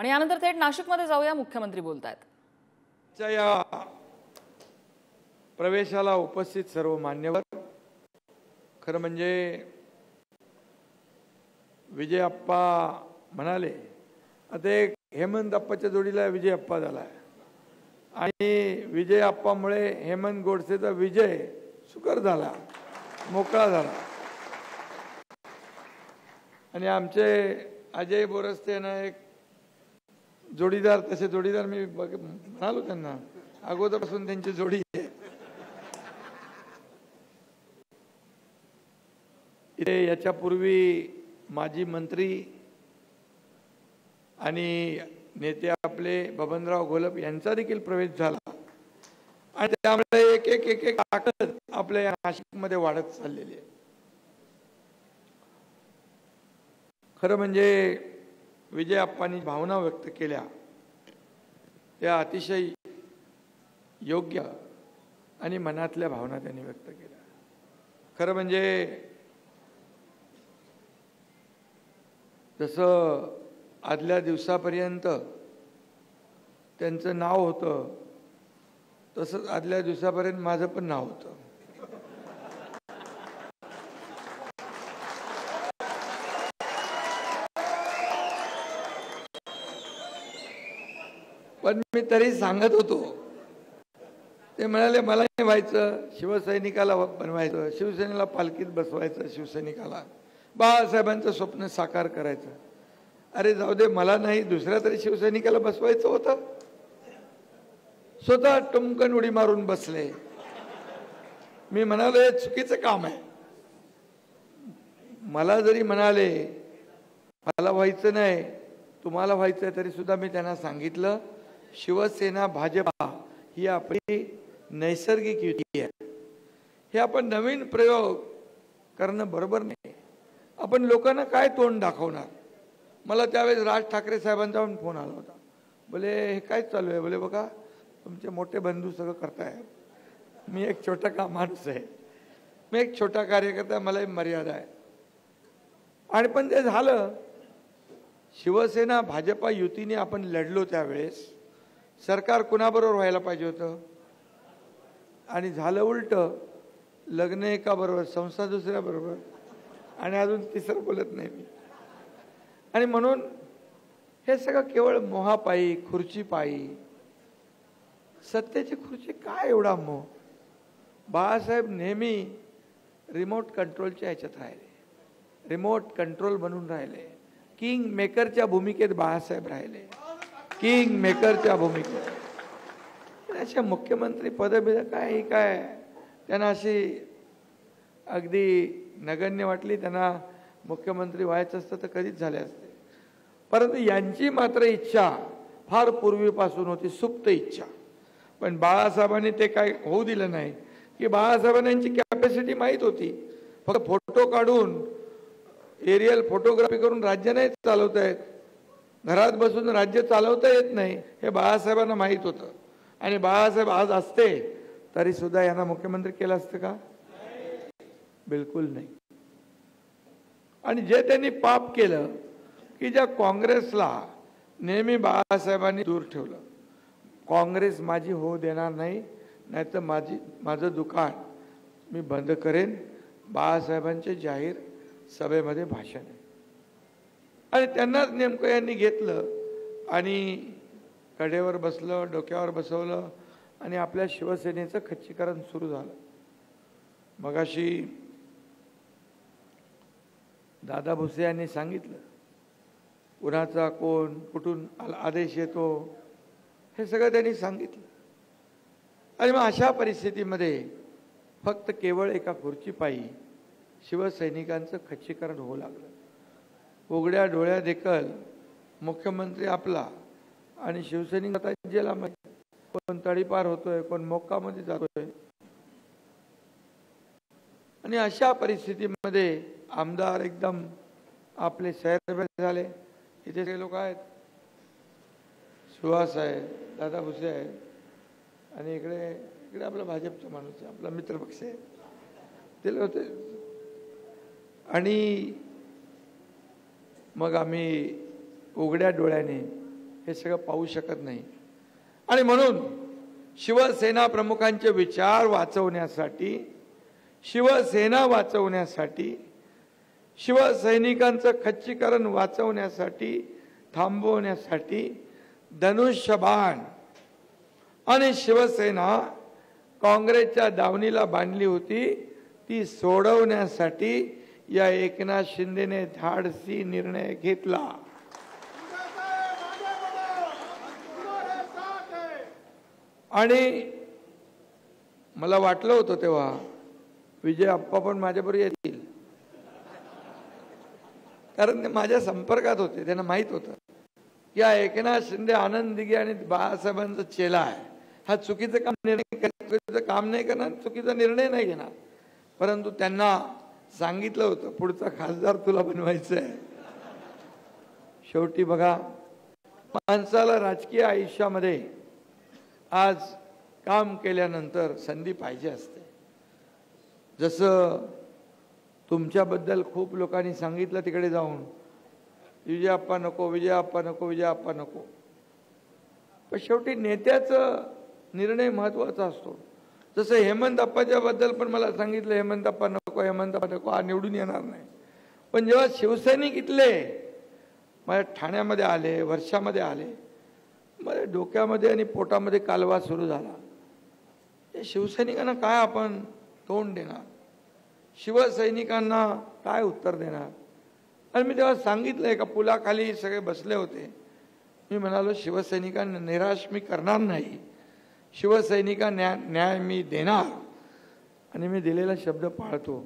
आणि यानंतर थेट नाशिकमध्ये जाऊया, मुख्यमंत्री बोलतायत। या प्रवेशाला उपस्थित सर्व मान्यवर, खरं म्हणजे विजय अप्पा म्हणाले, आता एक हेमंत अप्पाच्या जोडीला विजय अप्पा झाला आणि विजय अप्पामुळे हेमंत गोडसेचा विजय सुकर झाला, मोकळा झाला। आणि आमचे अजय बोरस्ते ना एक जोडीदार, तसे जोडीदार मी म्हणालो त्यांना, अगोदरपासून त्यांची जोडी आहे। इथे याच्यापूर्वी माजी मंत्री आणि नेते आपले बबनराव घोलप यांचा देखील प्रवेश झाला आणि त्यामुळे एक एक एक एक ताकद आपल्या या नाशिकमध्ये वाढत चाललेली आहे। खरं म्हणजे विजय अप्पांनी भावना व्यक्त केल्या त्या अतिशय योग्य आणि मनातल्या भावना त्यांनी व्यक्त केल्या। खरं म्हणजे जसं आदल्या दिवसापर्यंत त्यांचं नाव होतं, तसंच आदल्या दिवसापर्यंत माझं पण नाव होतं। पण मी तरी सांगत होतो, ते म्हणाले मला नाही व्हायचं, शिवसैनिकाला बनवायचं, शिवसेनेला पालखीत बसवायचं, शिवसैनिकाला बाळासाहेबांचं स्वप्न साकार करायचं। अरे जाऊ दे, मला नाही, दुसऱ्या तरी शिवसैनिकाला बसवायचं होतं। स्वतः टुमकन उडी मारून बसले। मी म्हणालो हे चुकीचं काम आहे। मला जरी म्हणाले मला व्हायचं नाही, तुम्हाला व्हायचं आहे, तरी सुद्धा मी त्यांना सांगितलं शिवसेना भाजपा ही आपली नैसर्गिक युती आहे। हे आपण नवीन प्रयोग करणं बरोबर नाही। आपण लोकांना काय तोंड दाखवणार? मला त्यावेळेस राज ठाकरे साहेबांचा पण फोन आला होता, बोले हे काय चालू आहे? बोले बघा तुमचे मोठे बंधू सगळं करताय, मी एक छोटा माणूस आहे, मी एक छोटा कार्यकर्ता, मला मर्यादा आहे। आणि पण ते झालं, शिवसेना भाजपा युतीने आपण लढलो त्यावेळेस सरकार कुणाबरोबर व्हायला पाहिजे होतं आणि झालं उलट, लग्न एका बरोबर, संसार दुसऱ्या बरोबर, आणि अजून तिसरं बोलत नाही मी। आणि म्हणून हे सगळं केवळ मोहापायी, खुर्चीपायी, सत्तेची खुर्ची काय एवढा मोह? बाळासाहेब नेहमी रिमोट कंट्रोलच्या ह्याच्यात राहिले, रिमोट कंट्रोल बनून राहिले, किंग मेकरच्या भूमिकेत बाळासाहेब राहिले, किंग मेकरच्या भूमिकेत। अशा मुख्यमंत्री पदबिद काय त्यांना अशी अगदी नगण्य वाटली, त्यांना मुख्यमंत्री व्हायचं असतं तर कधीच झाले असते। परंतु यांची मात्र इच्छा फार पूर्वीपासून होती, सुप्त इच्छा, पण बाळासाहेबांनी ते काय होऊ दिलं नाही। की बाळासाहेबांना यांची कॅपॅसिटी माहीत होती, फक्त फोटो काढून एरियल फोटोग्राफी करून राज्य नाही चालवता येत, घरात बसून राज्य चालवता येत नाही, हे बाळासाहेबांना माहीत होतं। आणि बाळासाहेब आज असते तरी सुद्धा यांना मुख्यमंत्री केलं असतं का? बिलकुल नाही। आणि जे त्यांनी पाप केलं की ज्या काँग्रेसला नेहमी बाळासाहेबांनी दूर ठेवलं, काँग्रेस माझी होऊ देणार नाही, नाहीतर माझं दुकान मी बंद करेन, बाळासाहेबांचे जाहीर सभेमध्ये भाषण आहे। आणि त्यांनाच नेमकं यांनी घेतलं आणि कडेवर बसलं, डोक्यावर बसवलं आणि आपल्या शिवसेनेचं खच्चीकरण सुरू झालं। मगाशी दादा भुसे यांनी सांगितलं, कुणाचा कोण कुठून आदेश येतो हे सगळं त्यांनी सांगितलं। आणि मग अशा परिस्थितीमध्ये फक्त केवळ एका खुर्चीपायी शिवसैनिकांचं खच्चीकरण होऊ लागलं। उघड्या डोळ्या देखल मुख्यमंत्री आपला आणि शिवसैनिक आता जेलामध्ये, कोण तडीपार होतोय, कोण मोक्कामध्ये जातोय। आणि अशा परिस्थितीमध्ये आमदार एकदम आपले सैर झाले। इथे ते लोक आहेत, सुहास आहे, दादा भुसे आहे, आणि इकडे आपला भाजपचा माणूस आहे, आपला मित्रपक्ष आहे, ते होते। आणि मग आम्ही उघड्या डोळ्याने हे सगळं पाहू शकत नाही. आणि म्हणून शिवसेना प्रमुखांचे विचार वाचवण्यासाठी, शिवसेना वाचवण्यासाठी, शिवसैनिकांचं खच्चीकरण वाचवण्यासाठी, थांबवण्यासाठी धनुष्यबाण आणि शिवसेना काँग्रेसच्या दावणीला बांधली होती, ती सोडवण्यासाठी या एकनाथ शिंदेने धाडसी निर्णय घेतला. आणि मला वाटलं होतं तेव्हा विजय आप्पा पण माझ्याबरोबर येतील, कारण ते माझ्या संपर्कात होते. त्यांना माहित होतं की हा एकनाथ शिंदे, आनंद दिघे आणि बाळासाहेबांचा चेला आहे. हा चुकीचं काम नाही करणार, चुकीचा निर्णय नाही घेणार. परंतु त्यांना सांगितलं होतं पुढचा खासदार तुला बनवायचं आहे. शेवटी बघा, माणसाला राजकीय आयुष्यामध्ये आज काम केल्यानंतर संधी पाहिजे असते. जसं तुमच्याबद्दल खूप लोकांनी सांगितलं तिकडे जाऊन, विजय आप्पा नको, विजय आप्पा नको, विजय आप्पा नको. पण शेवटी नेत्याचा निर्णय महत्वाचा असतो. जसं हेमंत आप्पाच्या बद्दल पण मला सांगितलं, हेमंत आप्पा नको, हेमंत आप्पा नको, हा निवडून येणार नाही. पण जेव्हा शिवसैनिक इथले माझ्या ठाण्यामध्ये आले, वर्षामध्ये आले, माझ्या डोक्यामध्ये आणि पोटामध्ये कालवा सुरू झाला. हे शिवसैनिकांना काय आपण तोंड देणार, शिवसैनिकांना काय उत्तर देणार. आणि मी तेव्हा सांगितलं, एका पुलाखाली सगळे बसले होते, मी म्हणालो शिवसैनिकांना निराश मी करणार नाही, शिवसैनिकांना न्याय मी देणार आणि मी दिलेला शब्द पाळतो.